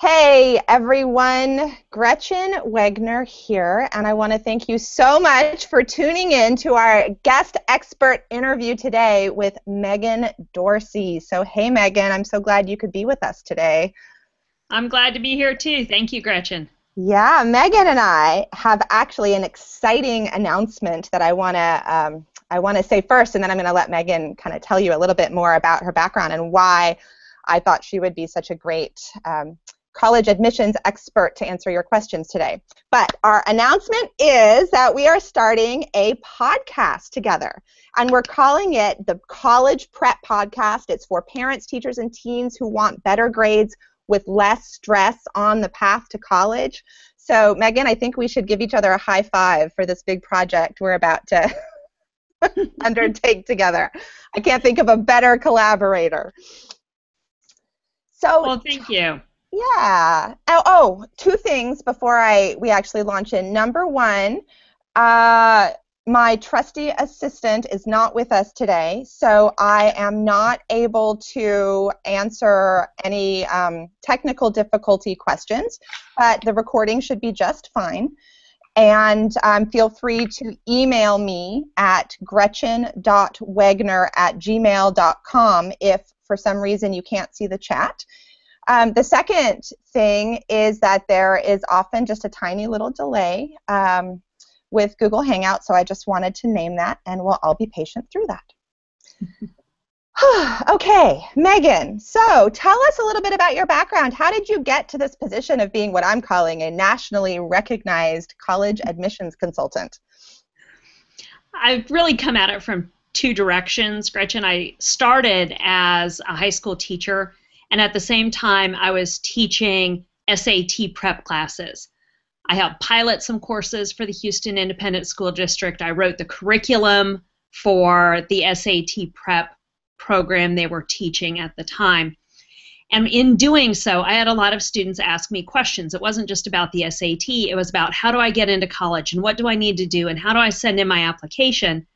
Hey everyone, Gretchen Wegner here, and I want to thank you so much for tuning in to our guest expert interview today with Megan Dorsey. So hey Megan, I'm so glad you could be with us today. I'm glad to be here too. Thank you, Gretchen. Yeah, Megan and I have actually an exciting announcement that I want to say first, and then I'm going to let Megan kind of tell you a little bit more about her background and why I thought she would be such a great college admissions expert to answer your questions today. But our announcement is that we are starting a podcast together, and we're calling it the College Prep Podcast. It's for parents, teachers, and teens who want better grades with less stress on the path to college. So, Megan, I think we should give each other a high five for this big project we're about to undertake together. I can't think of a better collaborator. So, well, thank you. Yeah. Two things before we actually launch in. Number one, my trusty assistant is not with us today, so I am not able to answer any technical difficulty questions, but the recording should be just fine. And feel free to email me at gretchen.wegner@gmail.com if for some reason you can't see the chat. The second thing is that there is often just a tiny little delay with Google Hangout, so I just wanted to name that, and we'll all be patient through that. Okay, Megan, so tell us a little bit about your background. How did you get to this position of being what I'm calling a nationally recognized college admissions consultant? I've really come at it from two directions, Gretchen. I started as a high school teacher, and at the same time, I was teaching SAT prep classes. I helped pilot some courses for the Houston Independent School District. I wrote the curriculum for the SAT prep program they were teaching at the time. And in doing so, I had a lot of students ask me questions. It wasn't just about the SAT. It was about how do I get into college and what do I need to do and how do I send in my application?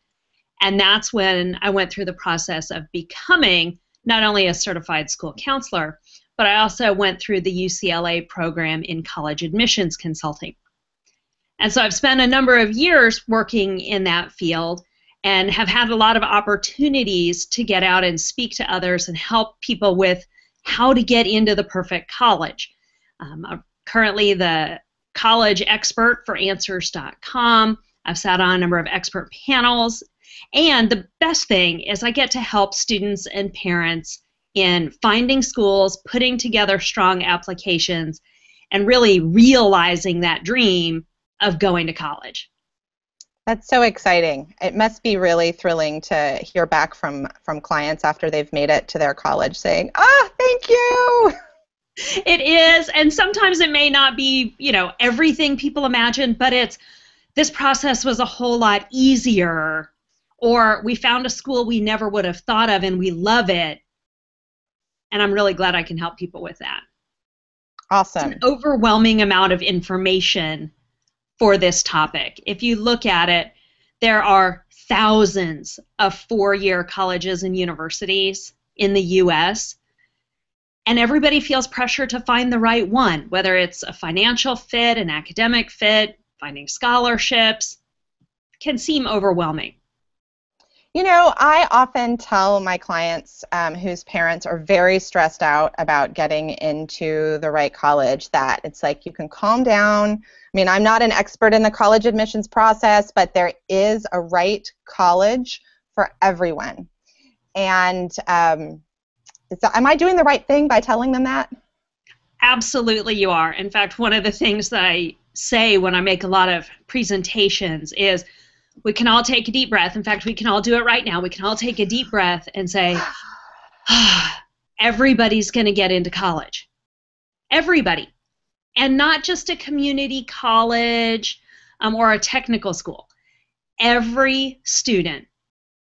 And that's when I went through the process of becoming not only a certified school counselor, but I also went through the UCLA program in college admissions consulting. And so I've spent a number of years working in that field and have had a lot of opportunities to get out and speak to others and help people with how to get into the perfect college. I'm currently the college expert for Answers.com. I've sat on a number of expert panels. And the best thing is I get to help students and parents in finding schools, putting together strong applications, and really realizing that dream of going to college. That's so exciting. It must be really thrilling to hear back from clients after they've made it to their college saying, thank you. It is, and sometimes it may not be, everything people imagine, but this process was a whole lot easier, or we found a school we never would have thought of and we love it. And I'm really glad I can help people with that. Awesome. It's an overwhelming amount of information for this topic. If you look at it, there are thousands of four-year colleges and universities in the U.S., and everybody feels pressure to find the right one, whether it's a financial fit, an academic fit, finding scholarships. It can seem overwhelming. I often tell my clients whose parents are very stressed out about getting into the right college that it's like you can calm down. I mean, I'm not an expert in the college admissions process, but there is a right college for everyone. And am I doing the right thing by telling them that? Absolutely you are. In fact, one of the things that I say when I make a lot of presentations is, we can all take a deep breath. In fact, we can all do it right now. We can all take a deep breath and say, everybody's going to get into college. Everybody. And not just a community college or a technical school. Every student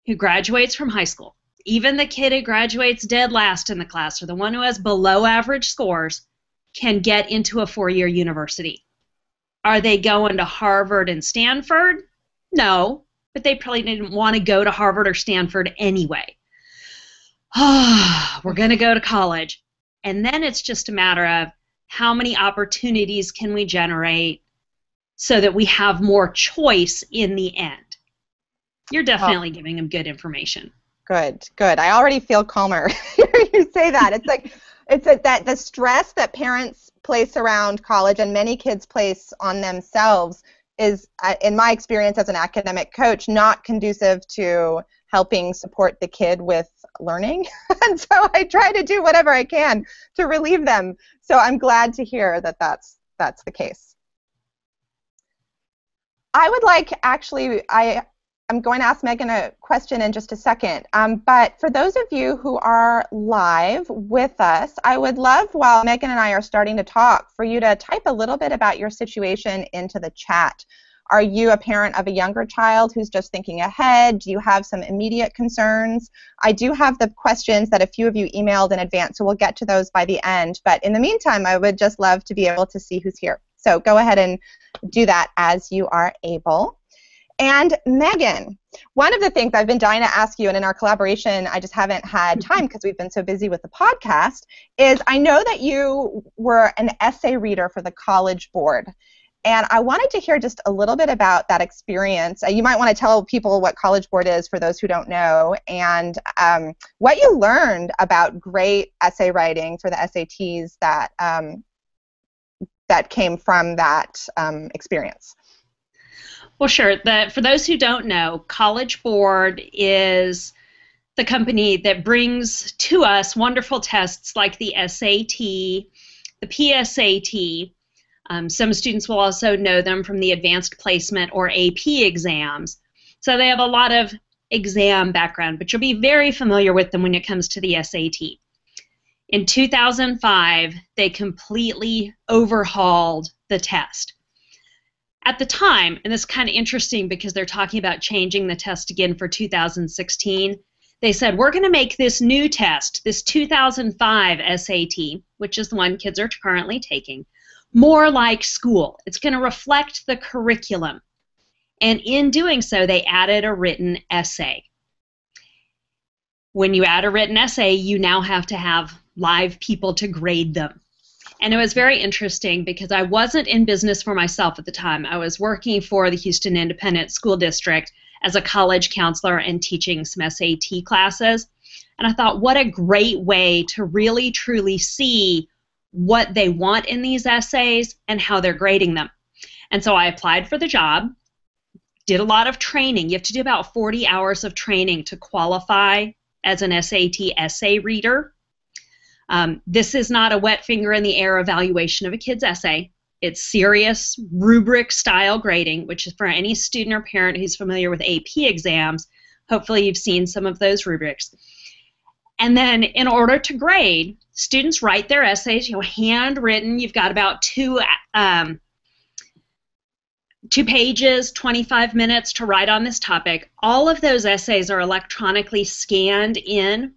who graduates from high school, even the kid who graduates dead last in the class or the one who has below average scores, can get into a four-year university. Are they going to Harvard and Stanford? No, but they probably didn't want to go to Harvard or Stanford anyway. We're going to go to college. And then it's just a matter of how many opportunities can we generate so that we have more choice in the end. You're definitely giving them good information. Good, good. I already feel calmer hearing you say that. It's like that the stress that parents place around college and many kids place on themselves is, in my experience as an academic coach, not conducive to helping support the kid with learning. And so I try to do whatever I can to relieve them. So I'm glad to hear that that's the case. I would like, actually, I'm going to ask Megan a question in just a second, but for those of you who are live with us, I would love, while Megan and I are starting to talk, for you to type a little bit about your situation into the chat. Are you a parent of a younger child who's just thinking ahead? Do you have some immediate concerns? I do have the questions that a few of you emailed in advance, so we'll get to those by the end. But in the meantime, I would just love to be able to see who's here. So go ahead and do that as you are able. And Megan, one of the things I've been dying to ask you, and in our collaboration, I just haven't had time because we've been so busy with the podcast, is I know that you were an essay reader for the College Board. And I wanted to hear just a little bit about that experience. You might want to tell people what College Board is for those who don't know, and what you learned about great essay writing for the SATs that came from that experience. Well, sure. For those who don't know, College Board is the company that brings to us wonderful tests like the SAT, the PSAT. Some students will also know them from the Advanced Placement or AP exams. So they have a lot of exam background, but you'll be very familiar with them when it comes to the SAT. In 2005, they completely overhauled the test. At the time, and this is kind of interesting because they're talking about changing the test again for 2016, they said, we're going to make this new test, this 2005 SAT, which is the one kids are currently taking, more like school. It's going to reflect the curriculum. And in doing so, they added a written essay. When you add a written essay, you now have to have live people to grade them. And it was very interesting because I wasn't in business for myself at the time. I was working for the Houston Independent School District as a college counselor and teaching some SAT classes. And I thought, what a great way to really truly see what they want in these essays and how they're grading them. And so I applied for the job, did a lot of training. You have to do about 40 hours of training to qualify as an SAT essay reader. This is not a wet finger in the air evaluation of a kid's essay. It's serious rubric style grading, which is for any student or parent who's familiar with AP exams. Hopefully you've seen some of those rubrics. And then in order to grade, students write their essays, handwritten. You've got about two pages, 25 minutes to write on this topic. All of those essays are electronically scanned in.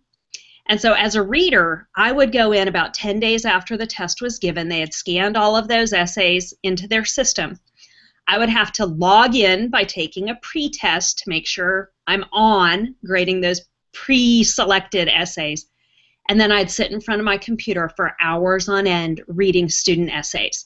And so as a reader, I would go in about 10 days after the test was given. They had scanned all of those essays into their system. I would have to log in by taking a pre-test to make sure I'm on grading those pre-selected essays. And then I'd sit in front of my computer for hours on end reading student essays.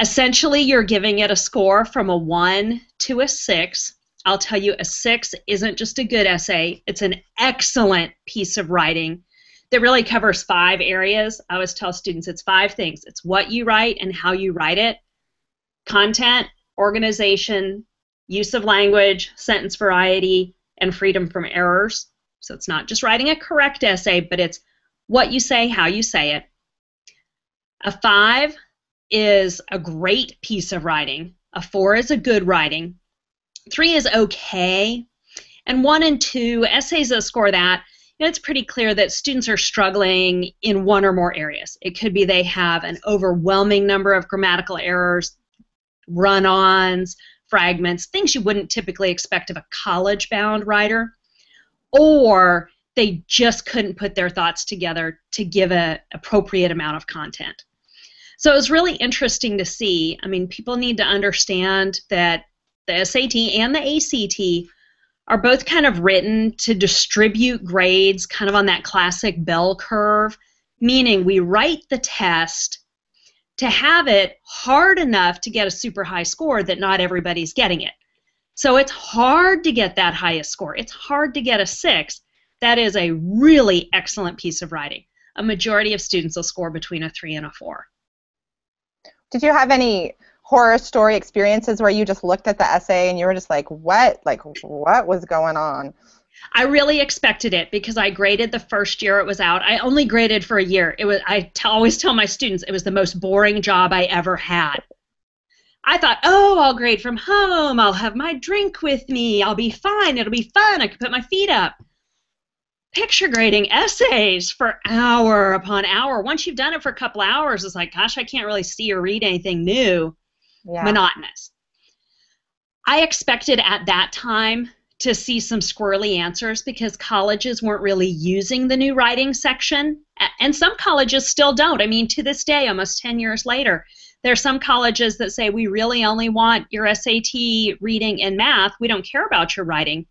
Essentially, you're giving it a score from a 1 to a 6. I'll tell you, a 6 isn't just a good essay. It's an excellent piece of writing that really covers 5 areas. I always tell students it's 5 things. It's what you write and how you write it, content, organization, use of language, sentence variety, and freedom from errors. So it's not just writing a correct essay, but it's what you say, how you say it. A 5 is a great piece of writing. A 4 is a good writing. 3 is okay. And 1 and 2, essays that score that, it's pretty clear that students are struggling in one or more areas. It could be they have an overwhelming number of grammatical errors, run-ons, fragments, things you wouldn't typically expect of a college-bound writer, or they just couldn't put their thoughts together to give an appropriate amount of content. So it was really interesting to see. I mean, people need to understand that the SAT and the ACT are both kind of written to distribute grades kind of on that classic bell curve, meaning we write the test to have it hard enough to get a super high score that not everybody's getting it. So it's hard to get that highest score. It's hard to get a 6. That is a really excellent piece of writing. A majority of students will score between a 3 and a 4. Did you have any horror story experiences where you just looked at the essay and you were just like, what? Like, what was going on? I really expected it because I graded the first year it was out. I only graded for a year. I always tell my students it was the most boring job I ever had. I thought, oh, I'll grade from home. I'll have my drink with me. I'll be fine. It'll be fun. I can put my feet up. Picture grading essays for hour upon hour. Once you've done it for a couple hours, it's like, gosh, I can't really see or read anything new. Yeah. Monotonous. I expected at that time to see some squirrely answers because colleges weren't really using the new writing section, and some colleges still don't. I mean, to this day, almost 10 years later, there are some colleges that say we really only want your SAT reading and math. We don't care about your writing.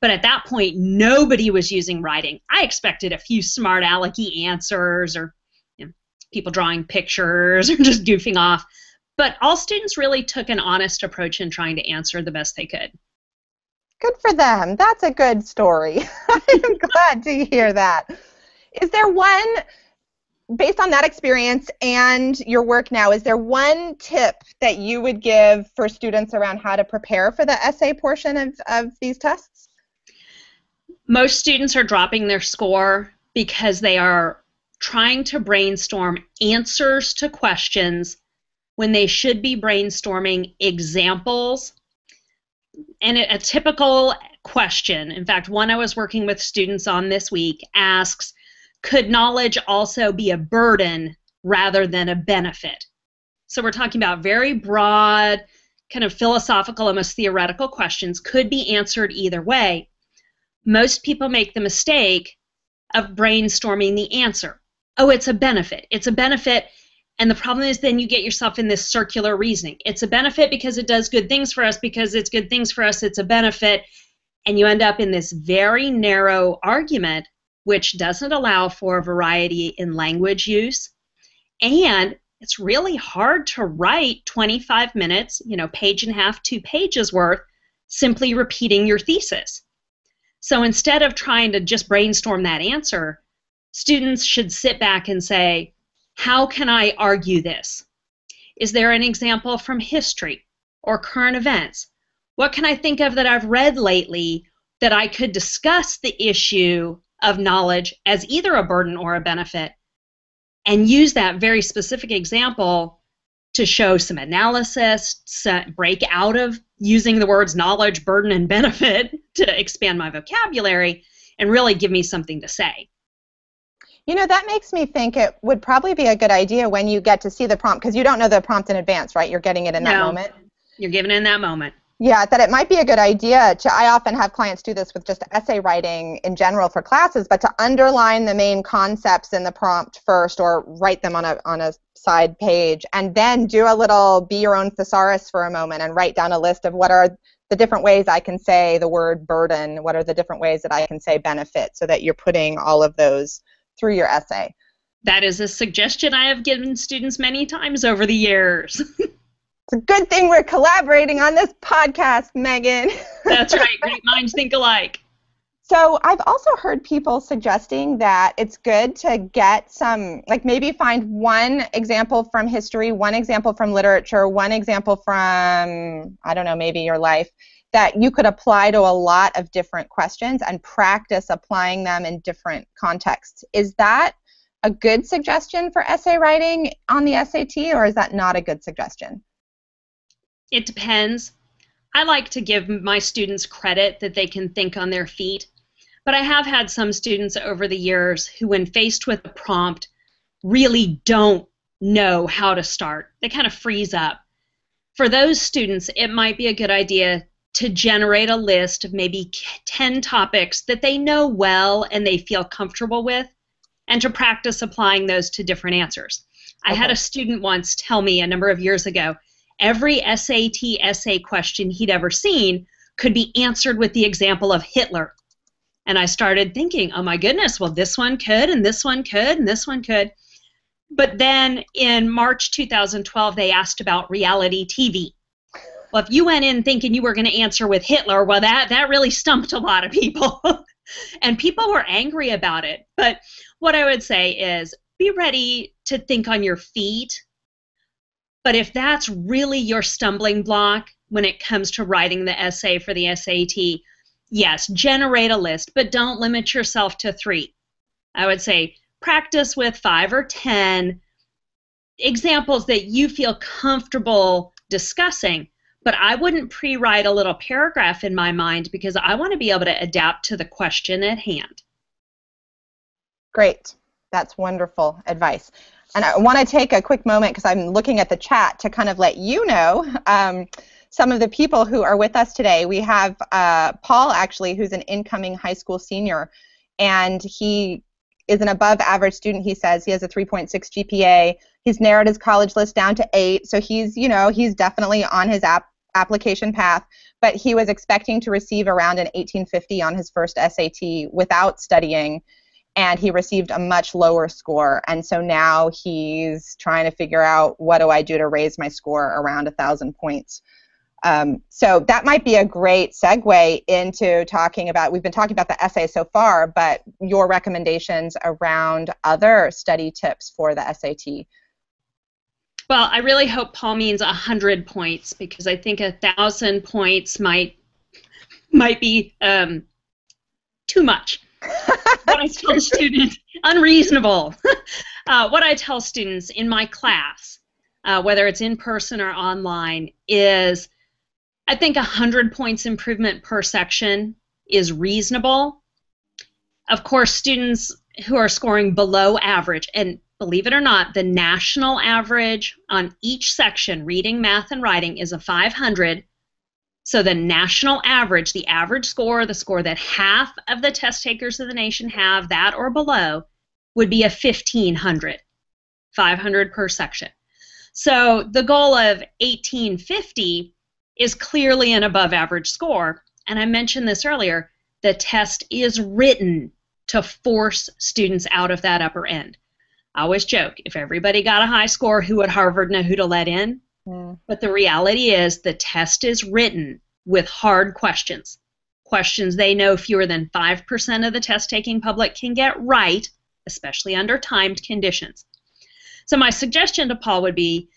But at that point, nobody was using writing. I expected a few smart alecky answers or people drawing pictures or just goofing off. But all students really took an honest approach in trying to answer the best they could. Good for them. That's a good story. I'm glad to hear that. Is there one, based on that experience and your work now, is there one tip that you would give for students around how to prepare for the essay portion of these tests? Most students are dropping their score because they are trying to brainstorm answers to questions when they should be brainstorming examples. And a typical question, in fact, one I was working with students on this week, asks, could knowledge also be a burden rather than a benefit? So we're talking about very broad, kind of philosophical, almost theoretical questions, could be answered either way. Most people make the mistake of brainstorming the answer. Oh, it's a benefit. It's a benefit. And the problem is then you get yourself in this circular reasoning. It's a benefit because it does good things for us. Because it's good things for us, it's a benefit. And you end up in this very narrow argument, which doesn't allow for variety in language use. And it's really hard to write 25 minutes, page and a half, 2 pages worth, simply repeating your thesis. So instead of trying to just brainstorm that answer, students should sit back and say, how can I argue this? Is there an example from history or current events? What can I think of that I've read lately that I could discuss the issue of knowledge as either a burden or a benefit and use that very specific example to show some analysis, break out of using the words knowledge, burden, and benefit to expand my vocabulary and really give me something to say. That makes me think it would probably be a good idea when you get to see the prompt, because you don't know the prompt in advance, right? You're getting it in that moment. You're given it in that moment. Yeah, that it might be a good idea I often have clients do this with just essay writing in general for classes, but to underline the main concepts in the prompt first or write them on a side page and then do a little be your own thesaurus for a moment and write down a list of what are the different ways I can say the word burden, what are the different ways that I can say benefit, so that you're putting all of those through your essay. That is a suggestion I have given students many times over the years. It's a good thing we're collaborating on this podcast, Megan. That's right. Great minds think alike. So I've also heard people suggesting that it's good to get some, maybe find one example from history, one example from literature, one example from, I don't know, maybe your life, that you could apply to a lot of different questions and practice applying them in different contexts. Is that a good suggestion for essay writing on the SAT, or is that not a good suggestion? It depends. I like to give my students credit that they can think on their feet, but I have had some students over the years who, when faced with a prompt, really don't know how to start. They kind of freeze up. For those students, it might be a good idea to generate a list of maybe 10 topics that they know well and they feel comfortable with, and to practice applying those to different answers. Okay. I had a student once tell me a number of years ago, every SAT essay question he'd ever seen could be answered with the example of Hitler. And I started thinking, oh my goodness, well this one could, and this one could, and this one could. But then in March 2012, they asked about reality TV. Well, if you went in thinking you were going to answer with Hitler, well, that really stumped a lot of people. And people were angry about it. But what I would say is be ready to think on your feet. But if that's really your stumbling block when it comes to writing the essay for the SAT, yes, generate a list, but don't limit yourself to 3. I would say practice with 5 or 10 examples that you feel comfortable discussing. But I wouldn't pre-write a little paragraph in my mind because I want to be able to adapt to the question at hand. Great. That's wonderful advice. And I want to take a quick moment because I'm looking at the chat to kind of let you know some of the people who are with us today. We have Paul, actually, who's an incoming high school senior, and he is an above average student. He says he has a 3.6 GPA. He's narrowed his college list down to 8, so he's definitely on his application path, but he was expecting to receive around an 1850 on his first SAT without studying, and he received a much lower score, and so now he's trying to figure out, what do I do to raise my score around 1,000 points. So that might be a great segue into talking about, we've been talking about the essay so far, but your recommendations around other study tips for the SAT. Well, I really hope Paul means 100 points, because I think 1,000 points might be too much. What I tell students, unreasonable. What I tell students in my class, whether it's in person or online, is I think 100 points improvement per section is reasonable. Of course, students who are scoring below average, and believe it or not, the national average on each section, reading, math, and writing, is a 500. So the national average, the average score, the score that half of the test takers of the nation have, that or below, would be a 1,500, 500 per section. So the goal of 1,850 is clearly an above average score. And I mentioned this earlier, the test is written to force students out of that upper end. I always joke, if everybody got a high score, who would Harvard know who to let in? But the reality is the test is written with hard questions. Questions they know fewer than 5% of the test-taking public can get right, especially under timed conditions. So my suggestion to Paul would be,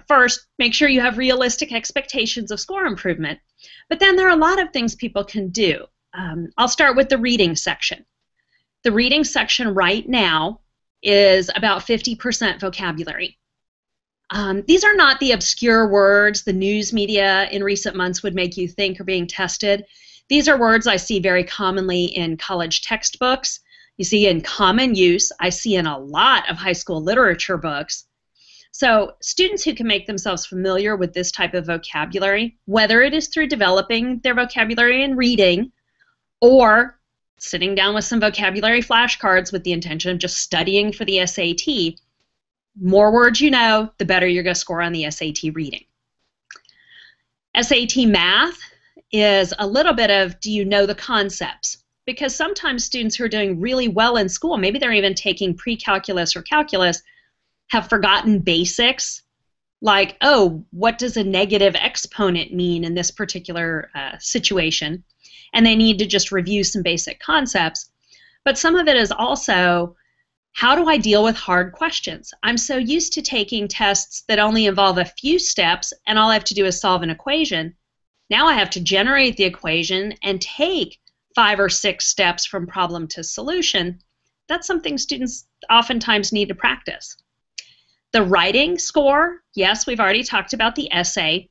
first, make sure you have realistic expectations of score improvement. But then there are a lot of things people can do. I'll start with the reading section. The reading section right now is about 50% vocabulary. These are not the obscure words the news media in recent months would make you think are being tested. These are words I see very commonly in college textbooks. You see in common use. I see in a lot of high school literature books. So students who can make themselves familiar with this type of vocabulary, whether it is through developing their vocabulary in reading or sitting down with some vocabulary flashcards with the intention of just studying for the SAT, more words you know, the better you're going to score on the SAT reading. SAT math is a little bit of, do you know the concepts? Because sometimes students who are doing really well in school, maybe they're even taking pre-calculus or calculus, have forgotten basics, like, oh, what does a negative exponent mean in this particular situation? And they need to just review some basic concepts. But some of it is also, how do I deal with hard questions? I'm so used to taking tests that only involve a few steps and all I have to do is solve an equation. Now I have to generate the equation and take 5 or 6 steps from problem to solution. That's something students oftentimes need to practice. The writing score, yes, we've already talked about the essay.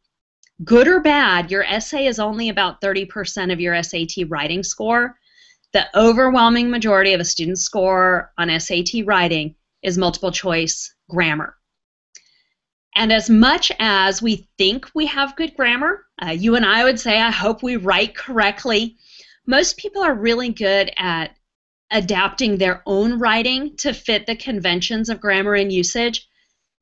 Good or bad, your essay is only about 30% of your SAT writing score. The overwhelming majority of a student's score on SAT writing is multiple choice grammar. And as much as we think we have good grammar, you and I would say, I hope we write correctly. Most people are really good at adapting their own writing to fit the conventions of grammar and usage.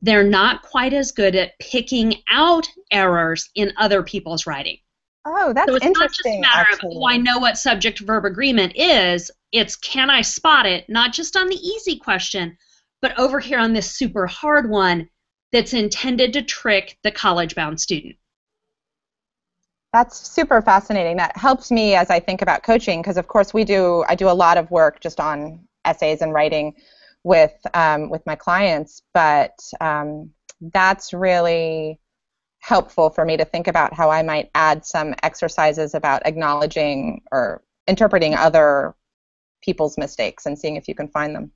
They're not quite as good at picking out errors in other people's writing. Oh, that's interesting. So it's not just a matter of, oh, I know what subject-verb agreement is. It's, can I spot it, not just on the easy question, but over here on this super hard one that's intended to trick the college-bound student. That's super fascinating. That helps me as I think about coaching, because of course I do a lot of work just on essays and writing with my clients, but that's really helpful for me to think about how I might add some exercises about acknowledging or interpreting other people's mistakes and seeing if you can find them.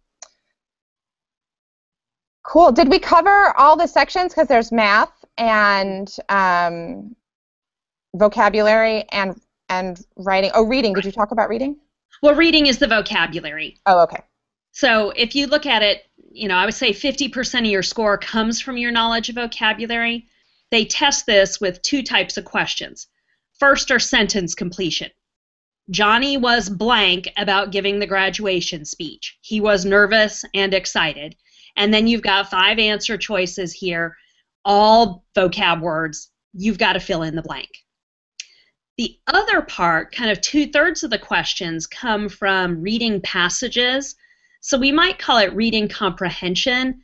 Cool. Did we cover all the sections? Because there's math and vocabulary and writing. Oh, reading. Did you talk about reading? Well, reading is the vocabulary. Oh, okay. So if you look at it, I would say 50% of your score comes from your knowledge of vocabulary. They test this with two types of questions. First are sentence completion. Johnny was blank about giving the graduation speech. He was nervous and excited. And then you've got 5 answer choices here, all vocab words. You've got to fill in the blank. The other part, kind of 2/3 of the questions, come from reading passages. So we might call it reading comprehension,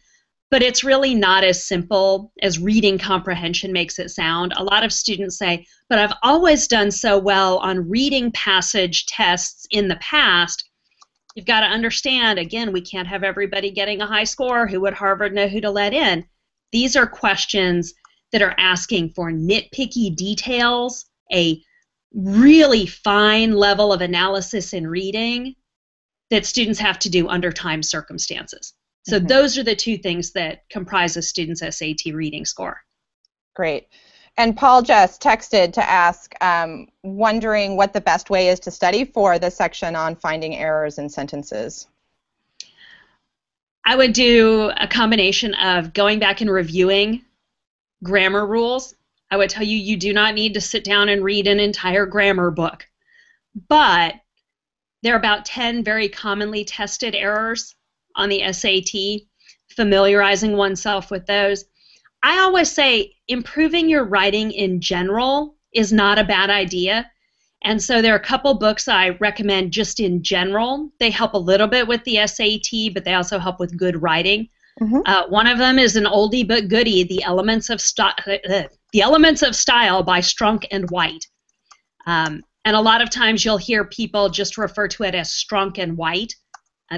but it's really not as simple as reading comprehension makes it sound. A lot of students say, but I've always done so well on reading passage tests in the past. You've got to understand, again, we can't have everybody getting a high score. Who would Harvard know who to let in? These are questions that are asking for nitpicky details, a really fine level of analysis in reading that students have to do under time circumstances. So those are the two things that comprise a student's SAT reading score. Great. And Paul just texted to ask, wondering what the best way is to study for the section on finding errors in sentences. I would do a combination of going back and reviewing grammar rules. I would tell you, you do not need to sit down and read an entire grammar book. But there are about 10 very commonly tested errors on the SAT, familiarizing oneself with those. I always say improving your writing in general is not a bad idea. And so there are a couple books I recommend just in general. They help a little bit with the SAT, but they also help with good writing. One of them is an oldie but goodie, The Elements of Style by Strunk and White. And a lot of times you'll hear people just refer to it as Strunk and White.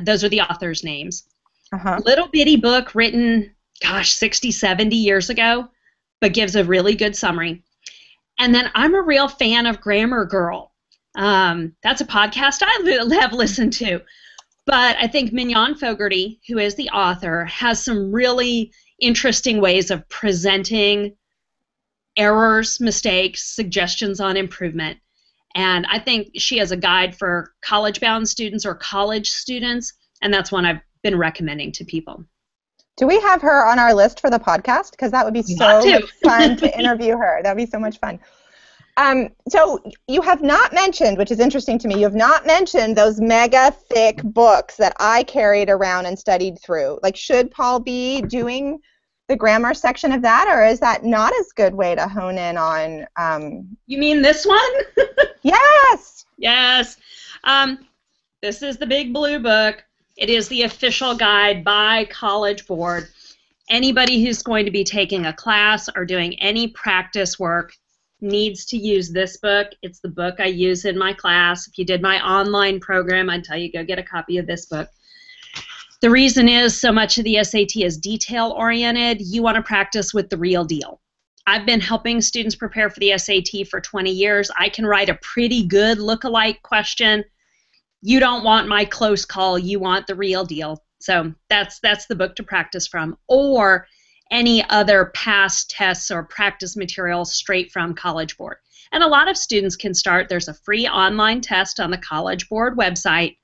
Those are the authors' names. Little bitty book written, 60, 70 years ago, but gives a really good summary. And then I'm a real fan of Grammar Girl. That's a podcast I have listened to. But I think Mignon Fogarty, who is the author, has some really interesting ways of presenting errors, mistakes, suggestions on improvement. And I think she has a guide for college-bound students or college students, and that's one I've been recommending to people. Do we have her on our list for the podcast? Because that would be so much fun to interview her. That would be so much fun. So you have not mentioned, which is interesting to me, you have not mentioned those mega thick books that I carried around and studied through. Like, should Paul be doing the grammar section of that, or is that not as good way to hone in on? You mean this one? Yes. Yes. This is the Big Blue Book. It is the official guide by College Board. Anybody who's going to be taking a class or doing any practice work needs to use this book. It's the book I use in my class. If you did my online program, I'd tell you go get a copy of this book. The reason is so much of the SAT is detail-oriented. You want to practice with the real deal. I've been helping students prepare for the SAT for 20 years. I can write a pretty good look-alike question. You don't want my close call. You want the real deal. So that's the book to practice from. Or any other past tests or practice materials straight from College Board. And a lot of students can start. There's a free online test on the College Board website.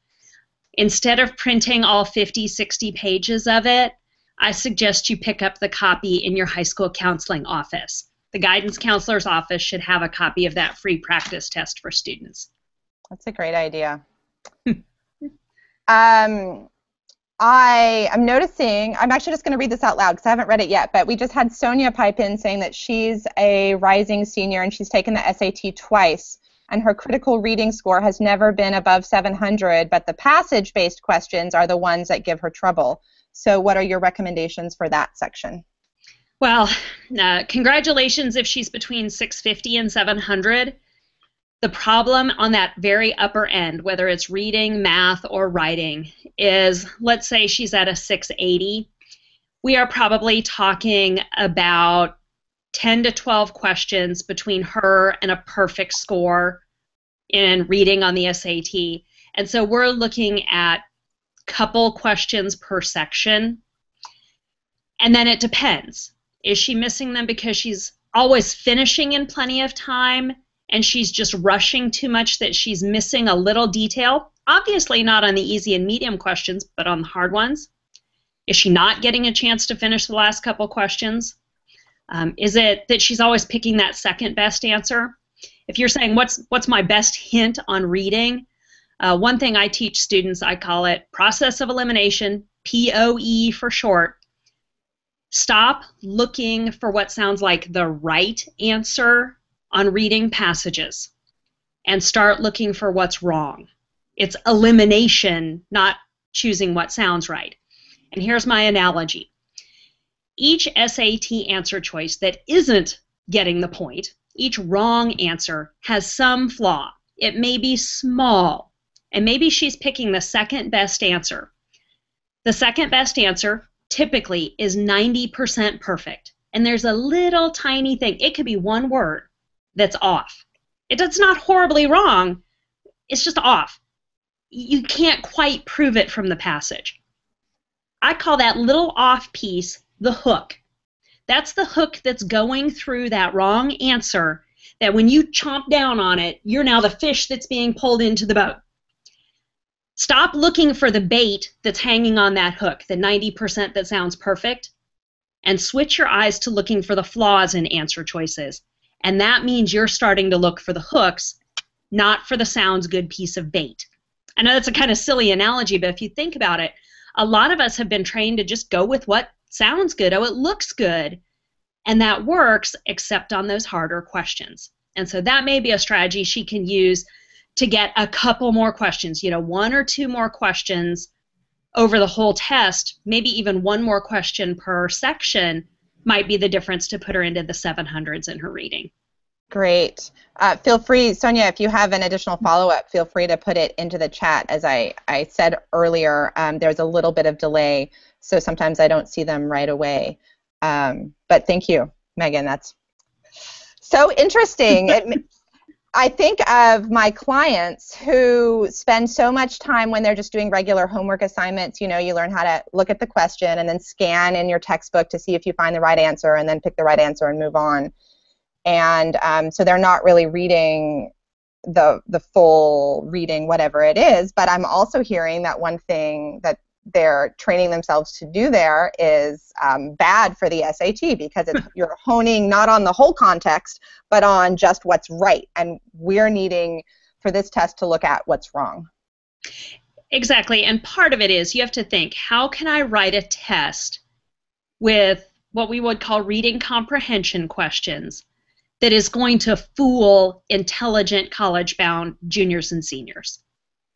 Instead of printing all 50, 60 pages of it, I suggest you pick up the copy in your high school counseling office. The guidance counselor's office should have a copy of that free practice test for students. That's a great idea. I am noticing, I'm actually just going to read this out loud because I haven't read it yet, but we just had Sonia pipe in saying that she's a rising senior and she's taken the SAT twice, and her critical reading score has never been above 700, but the passage-based questions are the ones that give her trouble. So what are your recommendations for that section? Well, congratulations if she's between 650 and 700. The problem on that very upper end, whether it's reading, math, or writing, is let's say she's at a 680. We are probably talking about 10 to 12 questions between her and a perfect score in reading on the SAT. And so we're looking at couple questions per section. And then it depends. Is she missing them because she's always finishing in plenty of time and she's just rushing too much that she's missing a little detail? Obviously not on the easy and medium questions, but on the hard ones. Is she not getting a chance to finish the last couple questions? Is it that she's always picking that second best answer? If you're saying, what's my best hint on reading? One thing I teach students, I call it process of elimination, POE for short. Stop looking for what sounds like the right answer on reading passages and start looking for what's wrong. It's elimination, not choosing what sounds right. And here's my analogy. Each SAT answer choice that isn't getting the point, each wrong answer has some flaw. It may be small, and maybe she's picking the second best answer. The second best answer typically is 90% perfect, and there's a little tiny thing. It could be one word that's off. It's not horribly wrong, it's just off. You can't quite prove it from the passage. I call that little off piece the hook. That's the hook that's going through that wrong answer, that when you chomp down on it, you're now the fish that's being pulled into the boat. Stop looking for the bait that's hanging on that hook, the 90% that sounds perfect, and switch your eyes to looking for the flaws in answer choices. And that means you're starting to look for the hooks, not for the sounds good piece of bait. I know that's a kind of silly analogy, but if you think about it, a lot of us have been trained to just go with what sounds good. Oh, it looks good. And that works, except on those harder questions. And so that may be a strategy she can use to get a couple more questions, one or two more questions over the whole test, maybe even one more question per section might be the difference to put her into the 700s in her reading. Great. Feel free, Sonia, if you have an additional follow-up, feel free to put it into the chat. As I said earlier, there's a little bit of delay, so sometimes I don't see them right away. But thank you, Megan. That's so interesting. I think of my clients who spend so much time when they're just doing regular homework assignments. You learn how to look at the question and then scan in your textbook to see if you find the right answer and then pick the right answer and move on. And so they're not really reading the full reading, whatever it is. But I'm also hearing that one thing that they're training themselves to do there is bad for the SAT, because you're honing not on the whole context, but on just what's right. And we're needing for this test to look at what's wrong. Exactly. And part of it is you have to think, how can I write a test with what we would call reading comprehension questions that is going to fool intelligent college-bound juniors and seniors?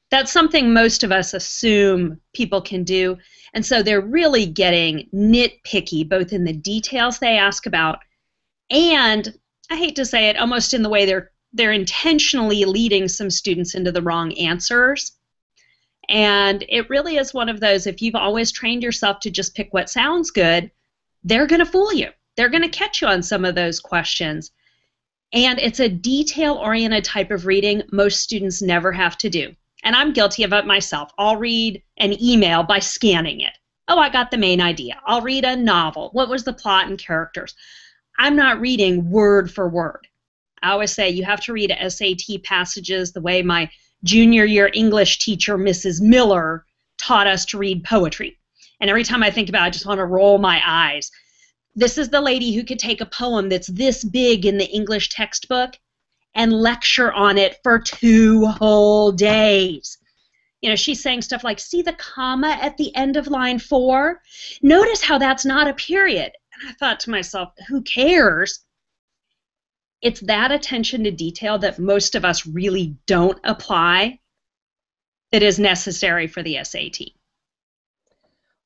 That's something most of us assume people can do, and so they're really getting nitpicky, both in the details they ask about, and, I hate to say it, almost in the way they're intentionally leading some students into the wrong answers. And it really is one of those, if you've always trained yourself to just pick what sounds good, they're going to fool you. They're going to catch you on some of those questions. And it's a detail-oriented type of reading most students never have to do. And I'm guilty of it myself. I'll read an email by scanning it. Oh, I got the main idea. I'll read a novel. What was the plot and characters? I'm not reading word for word. I always say you have to read SAT passages the way my junior year English teacher, Mrs. Miller, taught us to read poetry. And every time I think about it, I just want to roll my eyes. This is the lady who could take a poem that's this big in the English textbook and lecture on it for 2 whole days. She's saying stuff like, see the comma at the end of line 4? Notice how that's not a period. And I thought to myself, who cares? It's that attention to detail that most of us really don't apply that is necessary for the SAT.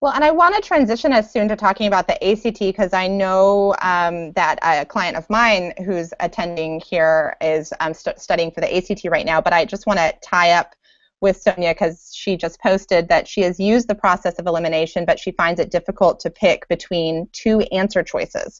Well, and I want to transition us soon to talking about the ACT because I know that a client of mine who's attending here is studying for the ACT right now, but I just want to tie up with Sonia because she just posted that she has used the process of elimination, but she finds it difficult to pick between two answer choices.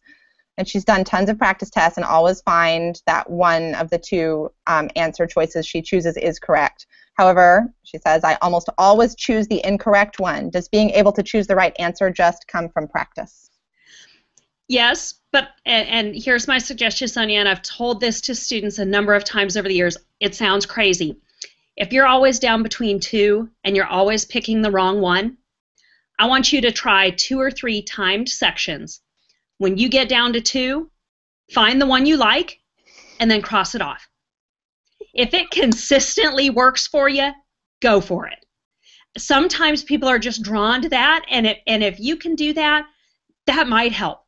And she's done tons of practice tests and always find that one of the two answer choices she chooses is correct. However, she says, I almost always choose the incorrect one. Does being able to choose the right answer just come from practice? Yes, but, and here's my suggestion, Sonia, and I've told this to students a number of times over the years. It sounds crazy. If you're always down between two and you're always picking the wrong one, I want you to try 2 or 3 timed sections. When you get down to 2, find the one you like and then cross it off. If it consistently works for you, go for it. Sometimes people are just drawn to that, and if you can do that, that might help.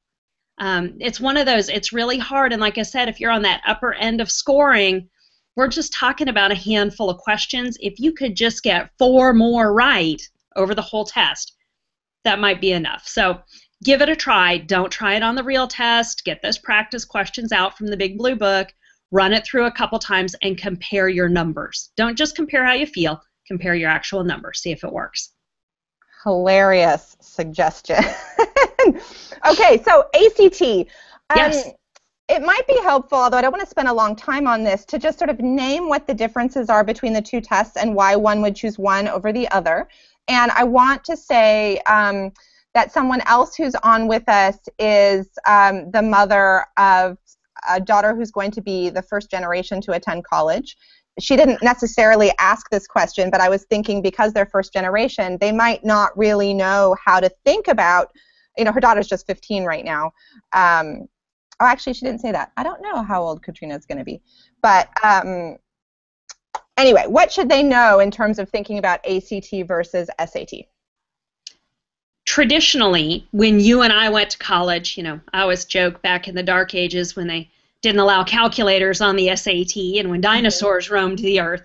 It's one of those, it's really hard, and like I said, if you're on that upper end of scoring, we're just talking about a handful of questions. If you could just get 4 more right over the whole test, that might be enough. So give it a try. Don't try it on the real test. Get those practice questions out from the Big Blue Book. Run it through a couple times and compare your numbers. Don't just compare how you feel. Compare your actual numbers. See if it works. Hilarious suggestion. Okay, so ACT. Yes. It might be helpful, although I don't want to spend a long time on this, to just sort of name what the differences are between the two tests and why one would choose one over the other. And I want to say that someone else who's on with us is the mother of a daughter who's going to be the first generation to attend college. She didn't necessarily ask this question, but I was thinking because they're first generation, they might not really know how to think about, her daughter's just 15 right now. Oh, actually, she didn't say that. I don't know how old Katrina's going to be. But anyway, what should they know in terms of thinking about ACT versus SAT? Traditionally, when you and I went to college, I always joke back in the dark ages when they didn't allow calculators on the SAT and when dinosaurs roamed the earth.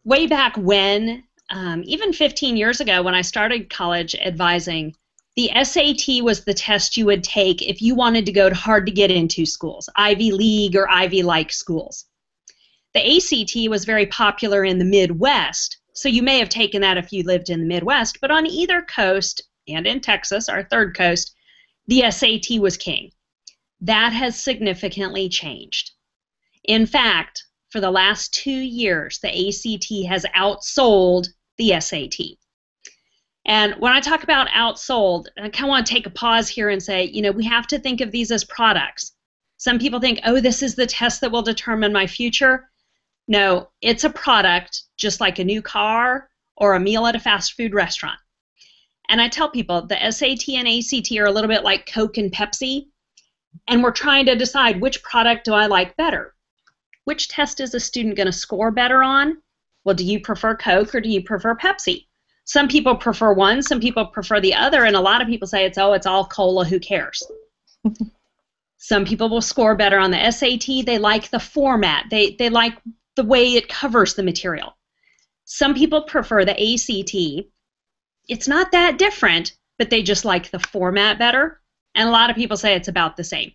Way back when, even 15 years ago when I started college advising, the SAT was the test you would take if you wanted to go to hard-to-get-into schools, Ivy League or Ivy-like schools. The ACT was very popular in the Midwest, so you may have taken that if you lived in the Midwest, but on either coast, and in Texas, our third coast, the SAT was king. That has significantly changed. In fact, for the last 2 years, the ACT has outsold the SAT. And when I talk about outsold, I kind of want to take a pause here and say, we have to think of these as products. Some people think, oh, this is the test that will determine my future. No, it's a product just like a new car or a meal at a fast food restaurant. And I tell people the SAT and ACT are a little bit like Coke and Pepsi, and we're trying to decide which product do I like better. Which test is a student going to score better on? Well, do you prefer Coke or do you prefer Pepsi? Some people prefer one, some people prefer the other, and a lot of people say it's all cola, who cares? Some people will score better on the SAT. They like the format. They like the way it covers the material. Some people prefer the ACT. It's not that different, but they just like the format better. And a lot of people say it's about the same.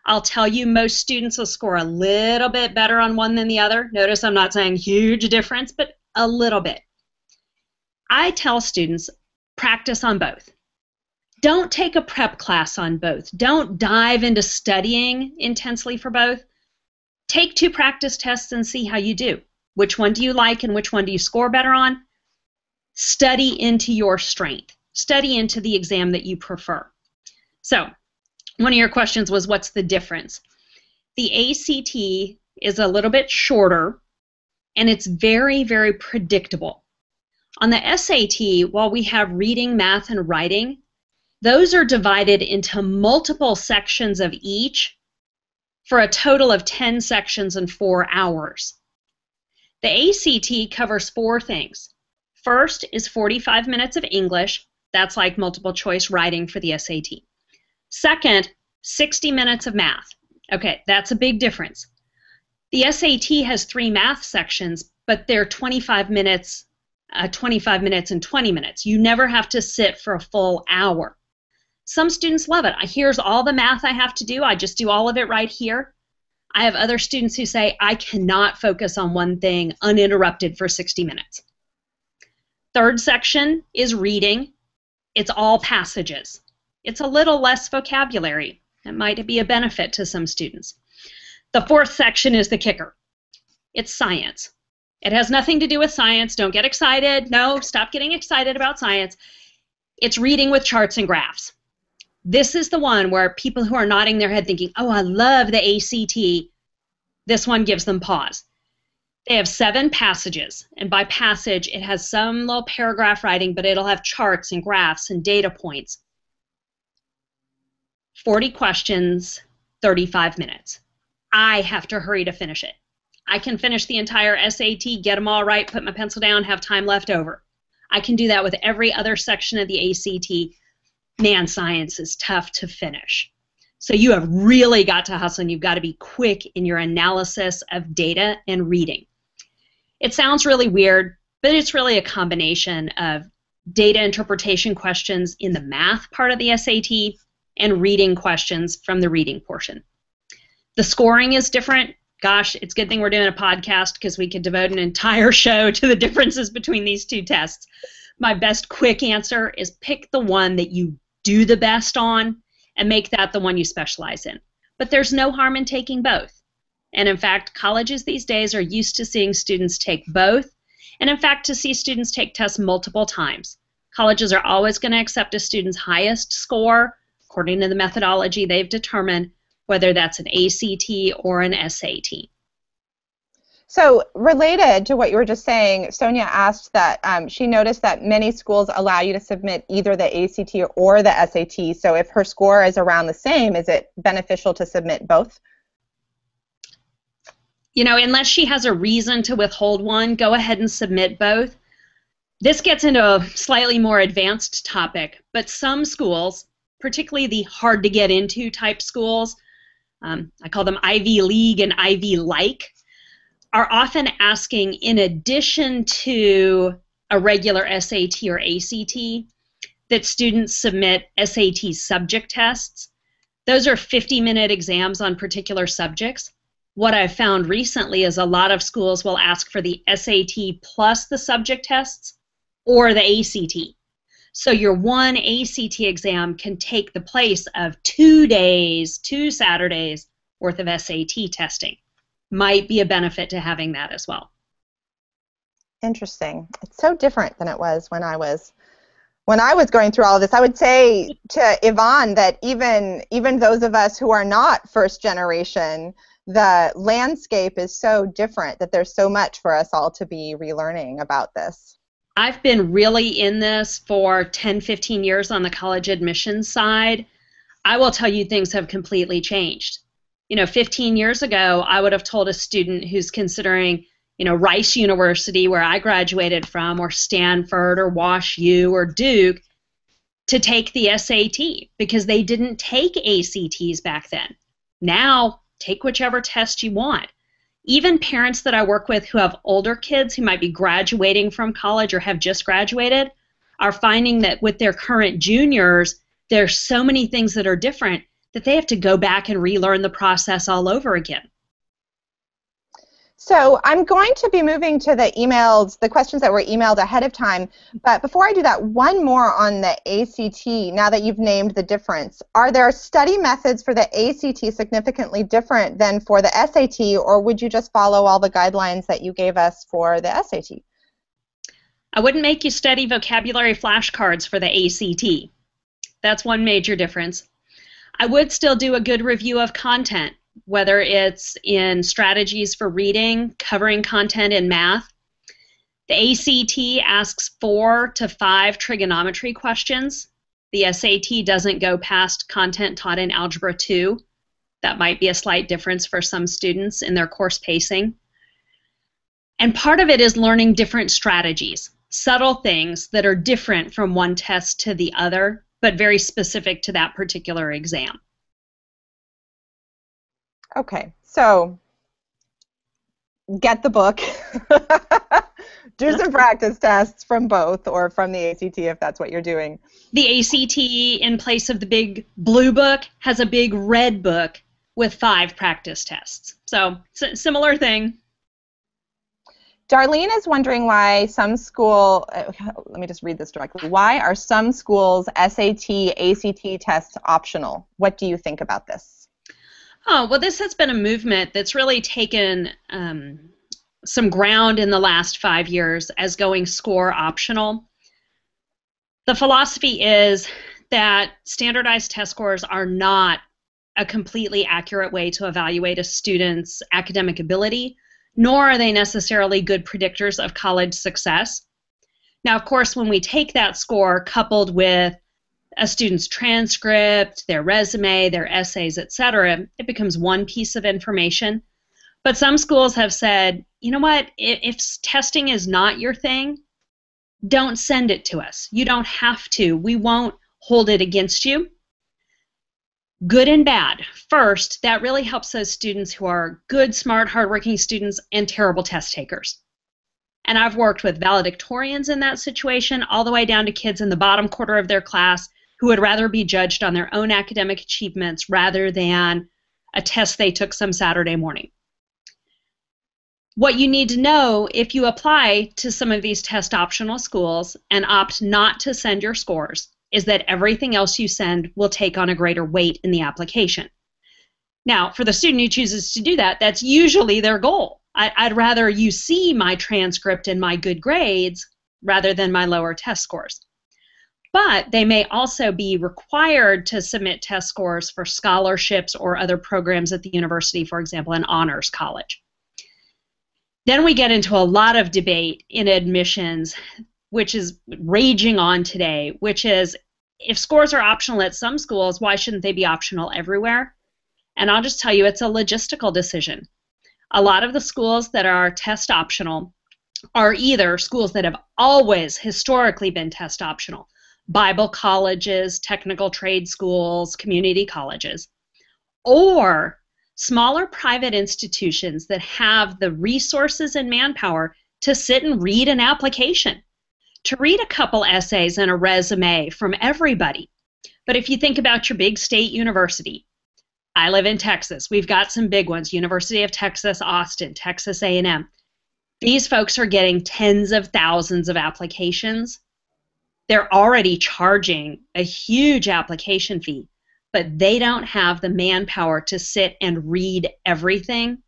I'll tell you, most students will score a little bit better on one than the other. Notice I'm not saying huge difference, but a little bit. I tell students, practice on both. Don't take a prep class on both. Don't dive into studying intensely for both. Take 2 practice tests and see how you do. Which one do you like and which one do you score better on? Study into your strength. Study into the exam that you prefer. So, one of your questions was, what's the difference? The ACT is a little bit shorter, and it's very, very predictable. On the SAT, while we have reading, math, and writing, those are divided into multiple sections of each for a total of 10 sections and 4 hours. The ACT covers 4 things. First is 45 minutes of English. That's like multiple choice writing for the SAT. Second, 60 minutes of math. Okay, that's a big difference. The SAT has 3 math sections, but they're 25 minutes 25 minutes and 20 minutes. You never have to sit for a full hour. Some students love it. Here's all the math I have to do. I just do all of it right here. I have other students who say, I cannot focus on one thing uninterrupted for 60 minutes. Third section is reading. It's all passages. It's a little less vocabulary. It might be a benefit to some students. The fourth section is the kicker. It's science. It has nothing to do with science. Don't get excited. No, stop getting excited about science. It's reading with charts and graphs. This is the one where people who are nodding their head thinking, oh, I love the ACT, this one gives them pause. They have 7 passages, and by passage, it has some little paragraph writing, but it'll have charts and graphs and data points. 40 questions, 35 minutes. I have to hurry to finish it. I can finish the entire SAT, get them all right, put my pencil down, have time left over. I can do that with every other section of the ACT. Man, science is tough to finish. So you have really got to hustle, and you've got to be quick in your analysis of data and reading. It sounds really weird, but it's really a combination of data interpretation questions in the math part of the SAT and reading questions from the reading portion. The scoring is different. Gosh, it's a good thing we're doing a podcast because we could devote an entire show to the differences between these two tests. My best quick answer is pick the one that you do the best on and make that the one you specialize in. But there's no harm in taking both. And in fact, colleges these days are used to seeing students take both, and in fact, to see students take tests multiple times. Colleges are always going to accept a student's highest score according to the methodology they've determined, whether that's an ACT or an SAT. So related to what you were just saying, Sonia asked that she noticed that many schools allow you to submit either the ACT or the SAT. So if her score is around the same, is it beneficial to submit both? You know, unless she has a reason to withhold one, go ahead and submit both. This gets into a slightly more advanced topic, but some schools, particularly the hard to get into type schools, I call them Ivy League and Ivy-like, are often asking, in addition to a regular SAT or ACT, that students submit SAT subject tests. Those are 50-minute exams on particular subjects. What I've found recently is a lot of schools will ask for the SAT plus the subject tests or the ACT. So your one ACT exam can take the place of 2 days, 2 Saturdays worth of SAT testing. Might be a benefit to having that as well. Interesting. It's so different than it was when I was going through all of this. I would say to Yvonne that even those of us who are not first generation, the landscape is so different that there's so much for us all to be relearning about this. I've been really in this for 10, 15 years on the college admissions side. I will tell you things have completely changed. 15 years ago, I would have told a student who's considering, Rice University, where I graduated from, or Stanford, or Wash U, or Duke, to take the SAT because they didn't take ACTs back then. Now, take whichever test you want. Even parents that I work with who have older kids who might be graduating from college or have just graduated are finding that with their current juniors, there's so many things that are different that they have to go back and relearn the process all over again. So I'm going to be moving to the emails, the questions that were emailed ahead of time. But before I do that, one more on the ACT, now that you've named the difference. Are there study methods for the ACT significantly different than for the SAT, or would you just follow all the guidelines that you gave us for the SAT? I wouldn't make you study vocabulary flashcards for the ACT. That's one major difference. I would still do a good review of content, whether it's in strategies for reading, covering content in math. The ACT asks 4 to 5 trigonometry questions. The SAT doesn't go past content taught in Algebra 2. That might be a slight difference for some students in their course pacing. And part of it is learning different strategies, subtle things that are different from one test to the other, but very specific to that particular exam. Okay, so get the book, Do some practice tests from both or from the ACT if that's what you're doing. The ACT, in place of the big blue book, has a big red book with 5 practice tests. So, similar thing. Darlene is wondering why some let me just read this directly. Why are some schools' SAT, ACT tests optional? What do you think about this? Oh, well, this has been a movement that's really taken some ground in the last 5 years as going score optional. The philosophy is that standardized test scores are not a completely accurate way to evaluate a student's academic ability, nor are they necessarily good predictors of college success. Now, of course, when we take that score coupled with a student's transcript, their resume, their essays, etc., it becomes one piece of information. But some schools have said, you know what, if testing is not your thing, don't send it to us. You don't have to. We won't hold it against you. Good and bad. First, that really helps those students who are good, smart, hardworking students and terrible test takers. And I've worked with valedictorians in that situation, all the way down to kids in the bottom quarter of their class who would rather be judged on their own academic achievements rather than a test they took some Saturday morning. What you need to know if you apply to some of these test optional schools and opt not to send your scores is that everything else you send will take on a greater weight in the application. Now, for the student who chooses to do that, that's usually their goal. I'd rather you see my transcript and my good grades rather than my lower test scores. But they may also be required to submit test scores for scholarships or other programs at the university, for example, an honors college. Then we get into a lot of debate in admissions, which is raging on today, which is if scores are optional at some schools, why shouldn't they be optional everywhere? And I'll just tell you, it's a logistical decision. A lot of the schools that are test optional are either schools that have always historically been test optional, Bible colleges, technical trade schools, community colleges, or smaller private institutions that have the resources and manpower to sit and read an application, to read a couple essays and a resume from everybody. But if you think about your big state university, I live in Texas. We've got some big ones, University of Texas, Austin, Texas A&M. These folks are getting tens of thousands of applications. They're already charging a huge application fee, but they don't have the manpower to sit and read everything.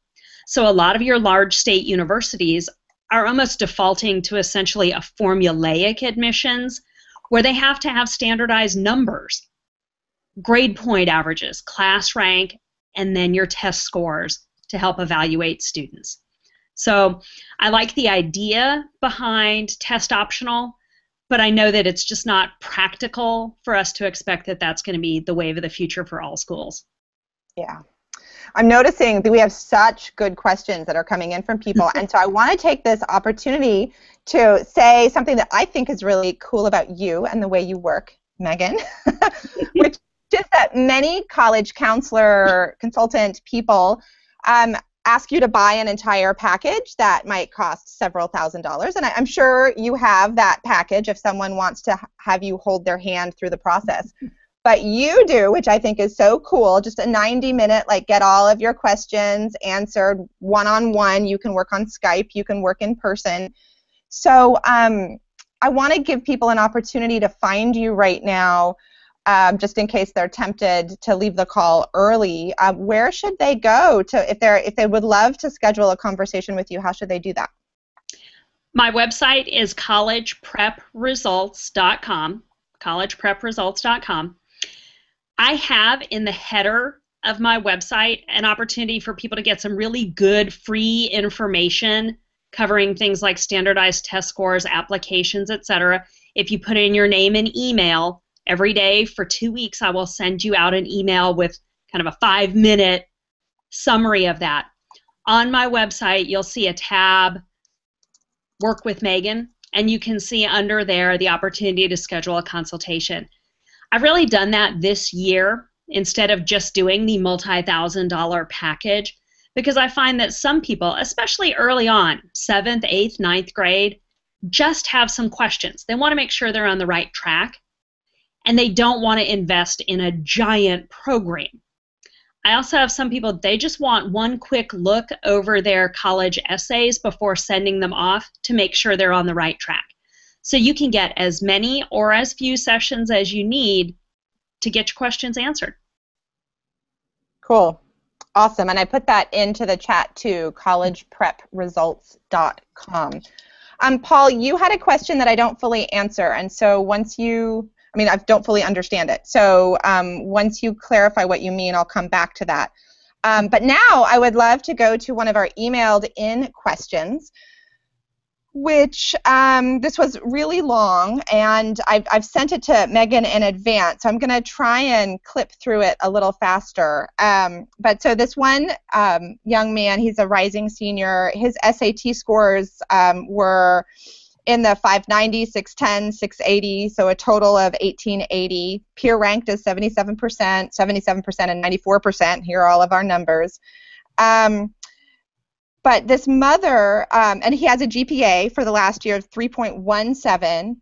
So a lot of your large state universities are almost defaulting to essentially a formulaic admissions where they have to have standardized numbers, grade point averages, class rank, and then your test scores to help evaluate students. So I like the idea behind test optional, but I know that it's just not practical for us to expect that that's going to be the wave of the future for all schools. Yeah. I'm noticing that we have such good questions that are coming in from people, and so I want to take this opportunity to say something that I think is really cool about you and the way you work, Megan, which is that many college counselor, consultant people ask you to buy an entire package that might cost several $1,000s, and I'm sure you have that package if someone wants to have you hold their hand through the process. But you do, which I think is so cool, just a 90-minute, like, get all of your questions answered one-on-one. You can work on Skype. You can work in person. So I want to give people an opportunity to find you right now, just in case they're tempted to leave the call early. Where should they go to if they would love to schedule a conversation with you? How should they do that? My website is collegeprepresults.com, collegeprepresults.com. I have in the header of my website an opportunity for people to get some really good free information covering things like standardized test scores, applications, etc. If you put in your name and email, every day for 2 weeks I will send you out an email with kind of a 5-minute summary of that. On my website, you'll see a tab, Work with Megan, and you can see under there the opportunity to schedule a consultation. I've really done that this year instead of just doing the multi-$1,000 package because I find that some people, especially early on, 7th, 8th, 9th grade, just have some questions. They want to make sure they're on the right track, and they don't want to invest in a giant program. I also have some people, they just want one quick look over their college essays before sending them off to make sure they're on the right track. So you can get as many or as few sessions as you need to get your questions answered. Cool. Awesome. And I put that into the chat too, collegeprepresults.com. Paul, you had a question that I don't fully answer, and so I don't fully understand it. So once you clarify what you mean, I'll come back to that. But now I would love to go to one of our emailed in questions, which this was really long, and I've sent it to Megan in advance, so I'm going to try and clip through it a little faster. But so this one young man, he's a rising senior, his SAT scores were in the 590, 610, 680, so a total of 1880. Peer ranked as 77%, 77%, and 94%. Here are all of our numbers. But this mother, and he has a GPA for the last year of 3.17.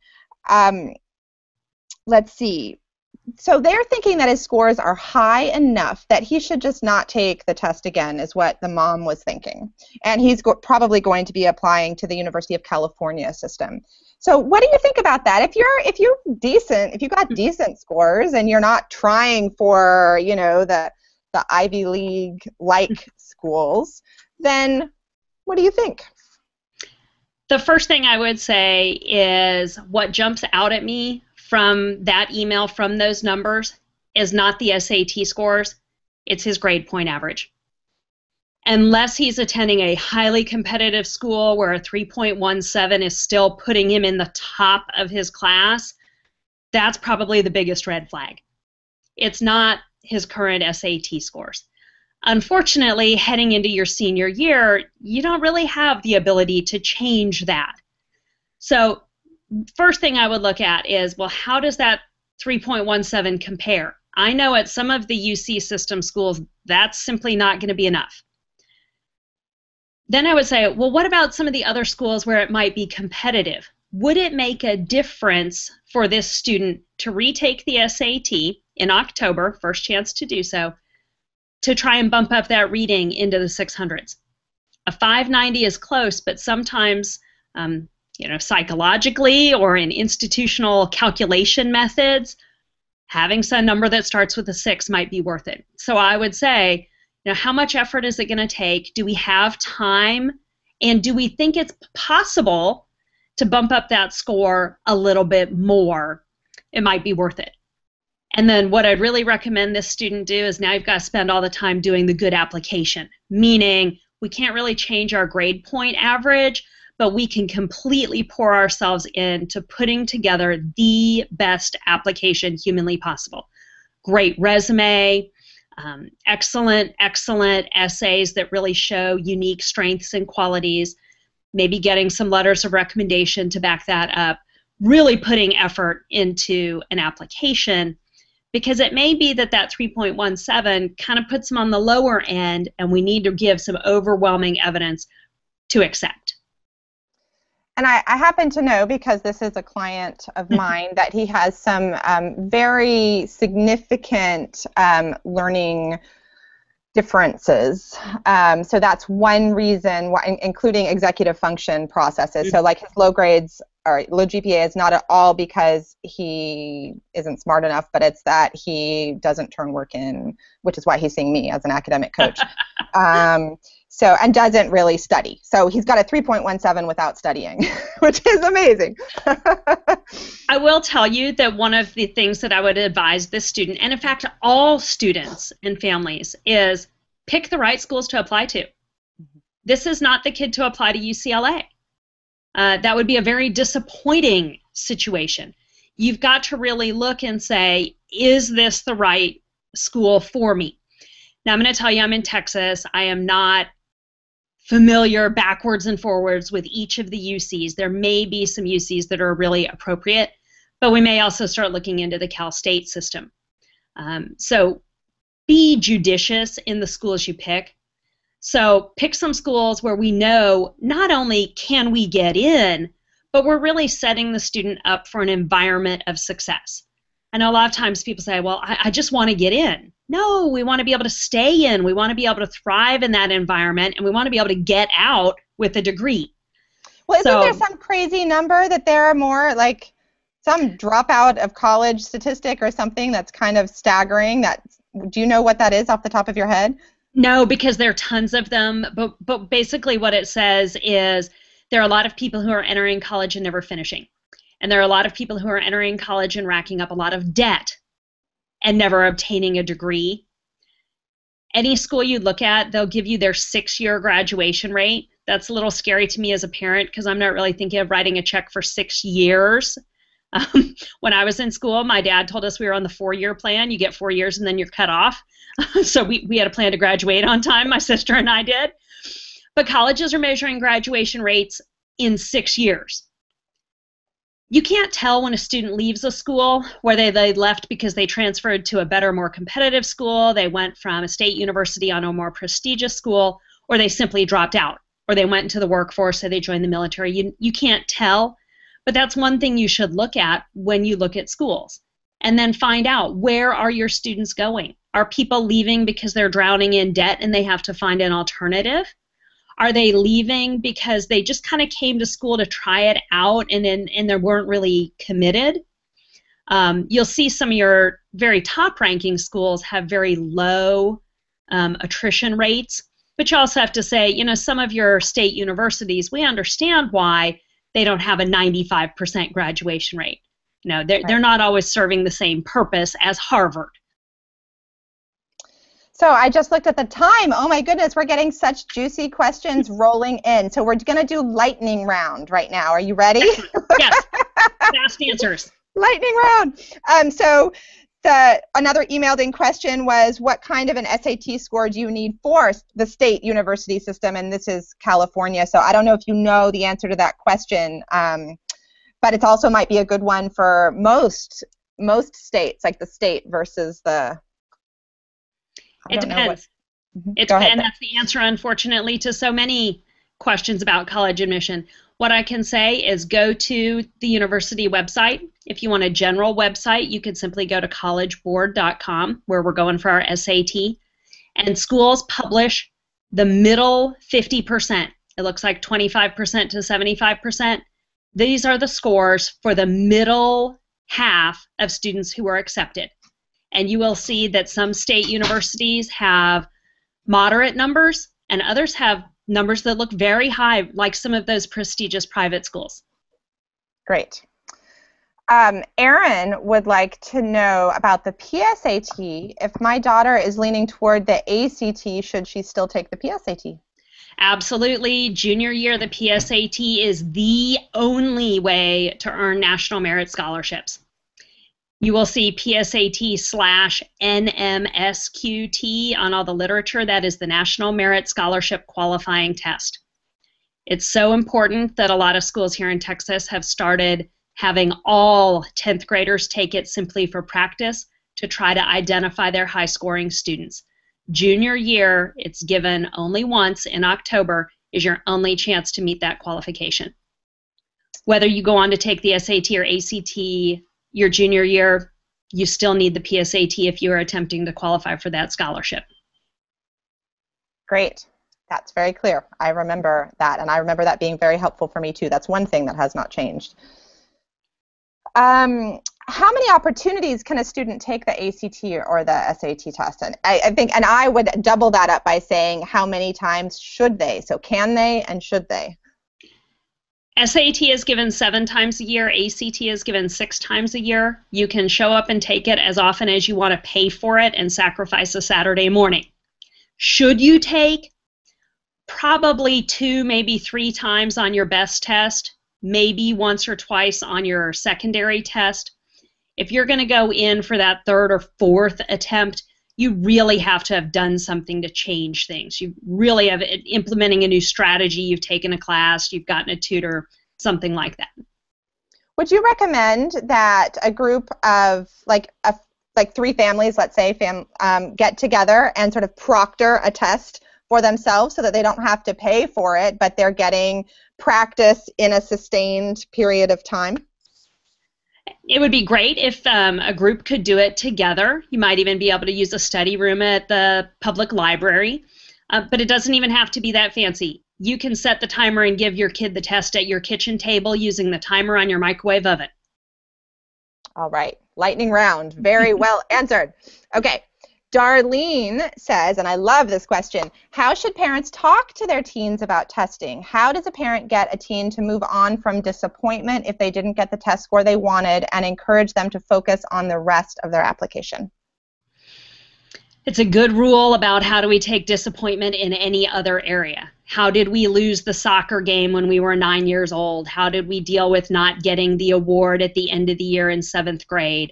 Let's see. So they're thinking that his scores are high enough that he should just not take the test again, is what the mom was thinking. And he's probably going to be applying to the University of California system. So what do you think about that? If you're decent, if you got decent scores and you're not trying for, the Ivy League like schools, then what do you think? The first thing I would say is what jumps out at me from that email, from those numbers, is not the SAT scores, it's his grade point average. Unless he's attending a highly competitive school where a 3.17 is still putting him in the top of his class, that's probably the biggest red flag. It's not his current SAT scores. Unfortunately, heading into your senior year, you don't really have the ability to change that. So first thing I would look at is, well, how does that 3.17 compare? I know at some of the UC system schools, that's simply not going to be enough. Then I would say, well, what about some of the other schools where it might be competitive? Would it make a difference for this student to retake the SAT in October, first chance to do so, to try and bump up that reading into the 600s? A 590 is close, but sometimes, psychologically or in institutional calculation methods, having some number that starts with a 6 might be worth it. So I would say, how much effort is it going to take? Do we have time? And do we think it's possible to bump up that score a little bit more? It might be worth it. And then what I'd really recommend this student do is, now you've got to spend all the time doing the good application, meaning we can't really change our grade point average, but we can completely pour ourselves into putting together the best application humanly possible. Great resume, excellent essays that really show unique strengths and qualities, maybe getting some letters of recommendation to back that up, really putting effort into an application, because it may be that 3.17 kind of puts them on the lower end, and we need to give some overwhelming evidence to accept. And I happen to know, because this is a client of mine, that he has some very significant learning differences. So that's one reason, why, including executive function processes. So like his low grades or low GPA is not at all because he isn't smart enough, but it's that he doesn't turn work in, which is why he's seeing me as an academic coach. And doesn't really study. So he's got a 3.17 without studying, which is amazing. I will tell you that one of the things that I would advise this student, and in fact all students and families, is pick the right schools to apply to. This is not the kid to apply to UCLA. That would be a very disappointing situation. You've got to really look and say, is this the right school for me? Now I'm going to tell you, I'm in Texas. I am not familiar backwards and forwards with each of the UCs. There may be some UCs that are really appropriate, but we may also start looking into the Cal State system. So be judicious in the schools you pick. So pick some schools where we know not only can we get in, but we're really setting the student up for an environment of success. I know a lot of times people say, well, I just want to get in. No, we want to be able to stay in. We want to be able to thrive in that environment, and we want to be able to get out with a degree. Well, isn't there some crazy number that there are more, like some dropout of college statistic or something that's kind of staggering? Do you know what that is off the top of your head? No, because there are tons of them. But basically what it says is there are a lot of people who are entering college and never finishing. And there are a lot of people who are entering college and racking up a lot of debt and never obtaining a degree. Any school you look at, they'll give you their 6-year graduation rate. That's a little scary to me as a parent because I'm not really thinking of writing a check for 6 years. When I was in school, my dad told us we were on the 4-year plan. You get 4 years and then you're cut off. So we had a plan to graduate on time, my sister and I did. But colleges are measuring graduation rates in 6 years. You can't tell when a student leaves a school whether they left because they transferred to a better, more competitive school, they went from a state university on a more prestigious school, or they simply dropped out, or they went into the workforce, or they joined the military. You can't tell, but that's one thing you should look at when you look at schools. And then find out, where are your students going? Are people leaving because they're drowning in debt and they have to find an alternative? Are they leaving because they just kind of came to school to try it out and they weren't really committed? You'll see some of your very top-ranking schools have very low attrition rates, but you also have to say, some of your state universities, we understand why they don't have a 95% graduation rate. They're not always serving the same purpose as Harvard. So I just looked at the time. Oh my goodness, we're getting such juicy questions rolling in. So we're going to do lightning round right now. Are you ready? Yes. Fast answers. Lightning round. So another emailed in question was, what kind of an SAT score do you need for the state university system? And this is California. So I don't know if you know the answer to that question, but it also might be a good one for most states, like the state versus the... It depends. It depends. That's the answer, unfortunately, to so many questions about college admission. What I can say is go to the university website. If you want a general website, you could simply go to collegeboard.com, where we're going for our SAT. And schools publish the middle 50%. It looks like 25% to 75%. These are the scores for the middle half of students who are accepted. And you will see that some state universities have moderate numbers and others have numbers that look very high, like some of those prestigious private schools. Great. Erin would like to know about the PSAT. If my daughter is leaning toward the ACT, should she still take the PSAT? Absolutely. Junior year, the PSAT is the only way to earn National Merit Scholarships. You will see PSAT/NMSQT on all the literature. That is the National Merit Scholarship Qualifying Test. It's so important that a lot of schools here in Texas have started having all 10th graders take it simply for practice to try to identify their high-scoring students. Junior year, it's given only once in October, is your only chance to meet that qualification. Whether you go on to take the SAT or ACT your junior year, you still need the PSAT if you are attempting to qualify for that scholarship. Great. That's very clear. I remember that, and I remember that being very helpful for me too. That's one thing that has not changed. How many opportunities can a student take the ACT or the SAT test? And I think, and I would double that up by saying, how many times should they? So can they and should they? SAT is given 7 times a year. ACT is given 6 times a year. You can show up and take it as often as you want to pay for it and sacrifice a Saturday morning. Should you take? Probably 2, maybe 3 times on your best test, maybe once or twice on your secondary test. If you're going to go in for that 3rd or 4th attempt, you really have to have done something to change things. You really have implementing a new strategy, you've taken a class, you've gotten a tutor, something like that. Would you recommend that a group of like 3 families, let's say, get together and sort of proctor a test for themselves so that they don't have to pay for it, but they're getting practice in a sustained period of time? It would be great if a group could do it together. You might even be able to use a study room at the public library, but it doesn't even have to be that fancy. You can set the timer and give your kid the test at your kitchen table using the timer on your microwave oven. All right, lightning round. Very well answered. Okay, Darlene says, and I love this question, how should parents talk to their teens about testing? How does a parent get a teen to move on from disappointment if they didn't get the test score they wanted and encourage them to focus on the rest of their application? It's a good rule about how do we take disappointment in any other area. How did we lose the soccer game when we were 9 years old? How did we deal with not getting the award at the end of the year in 7th grade?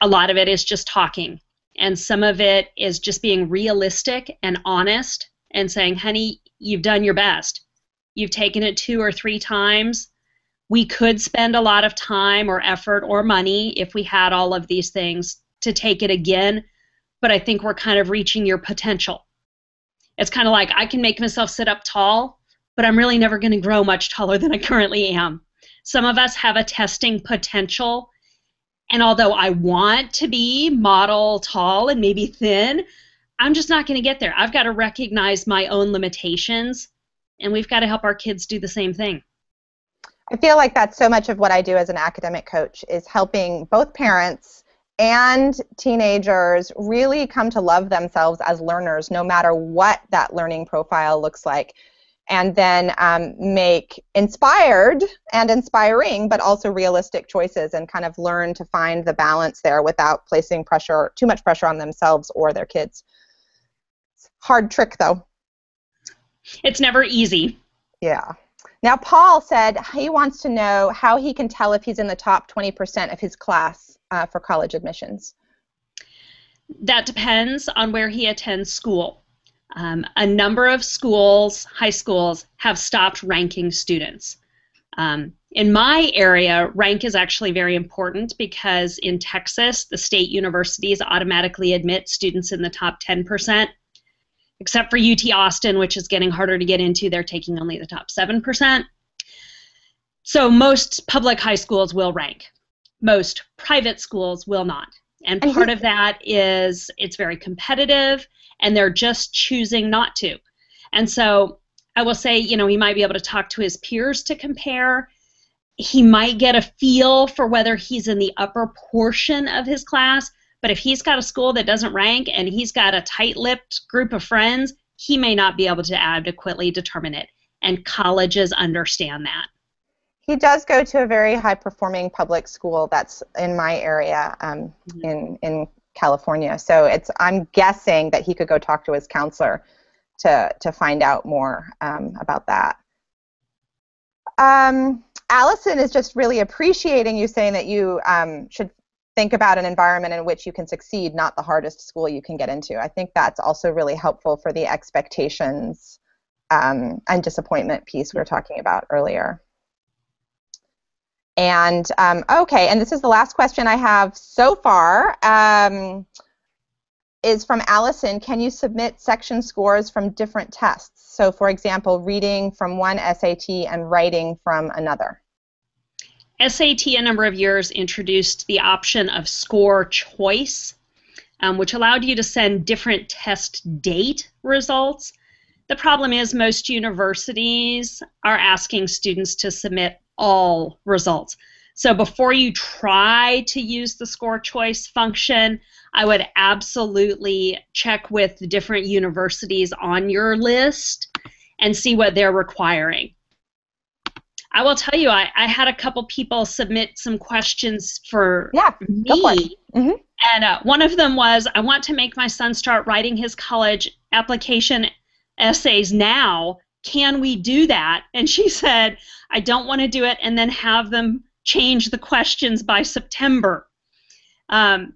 A lot of it is just talking. And some of it is just being realistic and honest and saying, honey, you've done your best. You've taken it 2 or 3 times. We could spend a lot of time or effort or money if we had all of these things to take it again. But I think we're kind of reaching your potential. It's kind of like I can make myself sit up tall, but I'm really never going to grow much taller than I currently am. Some of us have a testing potential, and although I want to be model tall and maybe thin, I'm just not going to get there. I've got to recognize my own limitations, and we've got to help our kids do the same thing. I feel like that's so much of what I do as an academic coach is helping both parents and teenagers really come to love themselves as learners, no matter what that learning profile looks like, and then make inspired and inspiring, but also realistic choices and kind of learn to find the balance there without placing pressure, too much pressure on themselves or their kids. Hard trick, though. It's never easy. Yeah. Now, Paul said he wants to know how he can tell if he's in the top 20% of his class for college admissions. That depends on where he attends school. A number of schools, high schools, have stopped ranking students. In my area, rank is actually very important because in Texas, the state universities automatically admit students in the top 10%, except for UT Austin, which is getting harder to get into. They're taking only the top 7%. So most public high schools will rank. Most private schools will not. And part of that is it's very competitive, and they're just choosing not to. And so I will say, you know, he might be able to talk to his peers to compare. He might get a feel for whether he's in the upper portion of his class. But if he's got a school that doesn't rank and he's got a tight-lipped group of friends, he may not be able to adequately determine it. And colleges understand that. He does go to a very high-performing public school that's in my area in California. So I'm guessing that he could go talk to his counselor to find out more about that. Allison is just really appreciating you saying that you should think about an environment in which you can succeed, not the hardest school you can get into. I think that's also really helpful for the expectations and disappointment piece we were talking about earlier. And okay, and this is the last question I have so far, is from Allison. Can you submit section scores from different tests? So for example, reading from one SAT and writing from another. SAT a number of years introduced the option of score choice, which allowed you to send different test date results. The problem is most universities are asking students to submit all results. So before you try to use the score choice function, I would absolutely check with the different universities on your list and see what they're requiring. I will tell you, I had a couple people submit some questions for me. Mm-hmm. And one of them was, I want to make my son start writing his college application essays now. Can we do that? And she said, I don't want to do it and then have them change the questions by September. So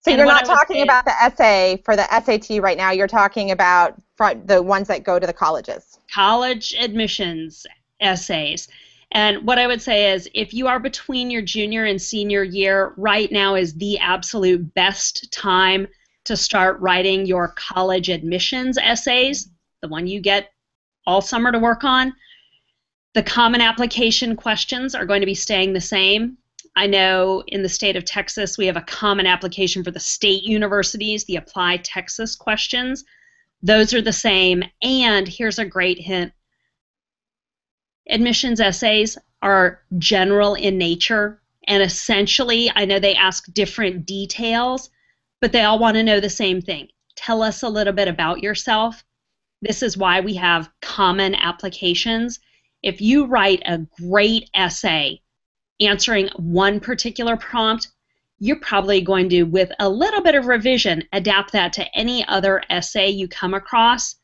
you're not talking about the essay for the SAT right now. You're talking about the ones that go to the colleges. College admissions essays. And what I would say is if you are between your junior and senior year, right now is the absolute best time to start writing your college admissions essays. the one you get all summer to work on. The common application questions are going to be staying the same. I know in the state of Texas, we have a common application for the state universities, the Apply Texas questions. Those are the same. And here's a great hint. Admissions essays are general in nature. And essentially, I know they ask different details, but they all want to know the same thing. Tell us a little bit about yourself. This is why we have common applications. If you write a great essay answering one particular prompt, you're probably going to, with a little bit of revision, adapt that to any other essay you come across,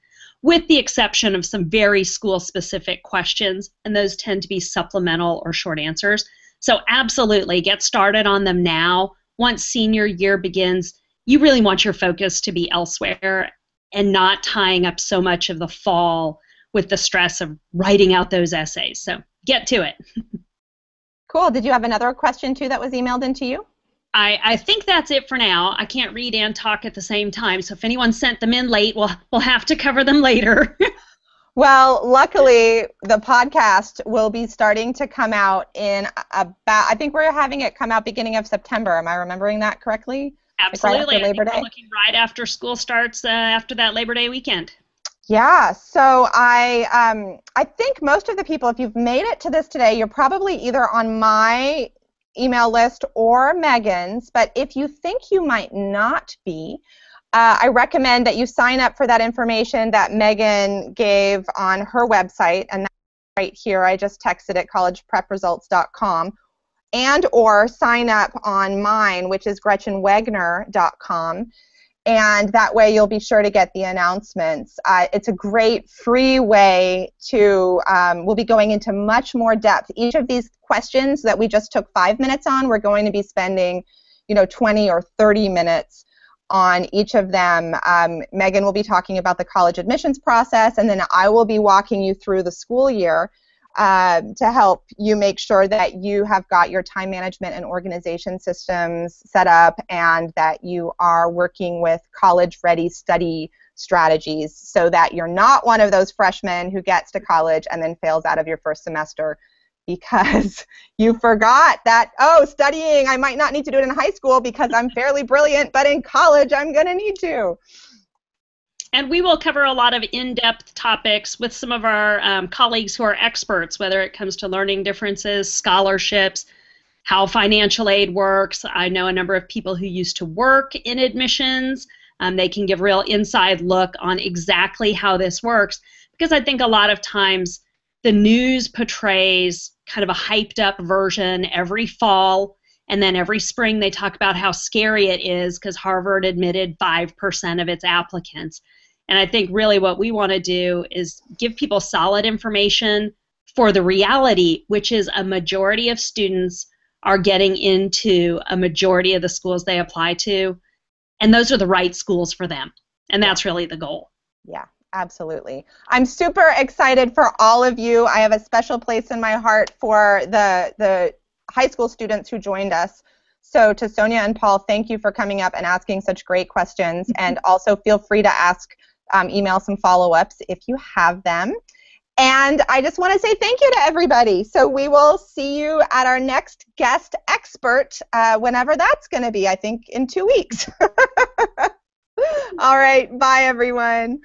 with the exception of some very school-specific questions, and those tend to be supplemental or short answers. So absolutely, get started on them now. Once senior year begins, you really want your focus to be elsewhere and not tying up so much of the fall with the stress of writing out those essays. So get to it. Cool. Did you have another question, too, that was emailed into you? I think that's it for now. I can't read and talk at the same time, so if anyone sent them in late, we'll have to cover them later. Well, luckily, the podcast will be starting to come out in about, I think we're having it come out beginning of September. Am I remembering that correctly? Absolutely. Like right after Labor Day? We're looking right after school starts after that Labor Day weekend. Yeah, so I think most of the people, if you've made it to this today, you're probably either on my email list or Megan's, but if you think you might not be, I recommend that you sign up for that information that Megan gave on her website, and that's right here. I just texted it, collegeprepresults.com, and or sign up on mine, which is gretchenwegner.com. And that way you'll be sure to get the announcements. It's a great free way to, we'll be going into much more depth. Each of these questions that we just took 5 minutes on, we're going to be spending, 20 or 30 minutes on each of them. Megan will be talking about the college admissions process, and then I will be walking you through the school year to help you make sure that you have got your time management and organization systems set up and that you are working with college-ready study strategies so that you're not one of those freshmen who gets to college and then fails out of your first semester because you forgot that, studying, I might not need to do it in high school because I'm fairly brilliant, but in college I'm going to need to. And we will cover a lot of in-depth topics with some of our colleagues who are experts, whether it comes to learning differences, scholarships, how financial aid works. I know a number of people who used to work in admissions. They can give real inside look on exactly how this works, because I think a lot of times the news portrays kind of a hyped up version every fall, and then every spring they talk about how scary it is because Harvard admitted 5% of its applicants. And I think really what we want to do is give people solid information for the reality, which is a majority of students are getting into a majority of the schools they apply to, and those are the right schools for them. And that's really the goal. Yeah, absolutely. I'm super excited for all of you. I have a special place in my heart for the high school students who joined us. So to Sonia and Paul, thank you for coming up and asking such great questions. And also feel free to email some follow-ups if you have them. And I just want to say thank you to everybody. So we will see you at our next guest expert, whenever that's going to be, I think in 2 weeks. All right. Bye, everyone.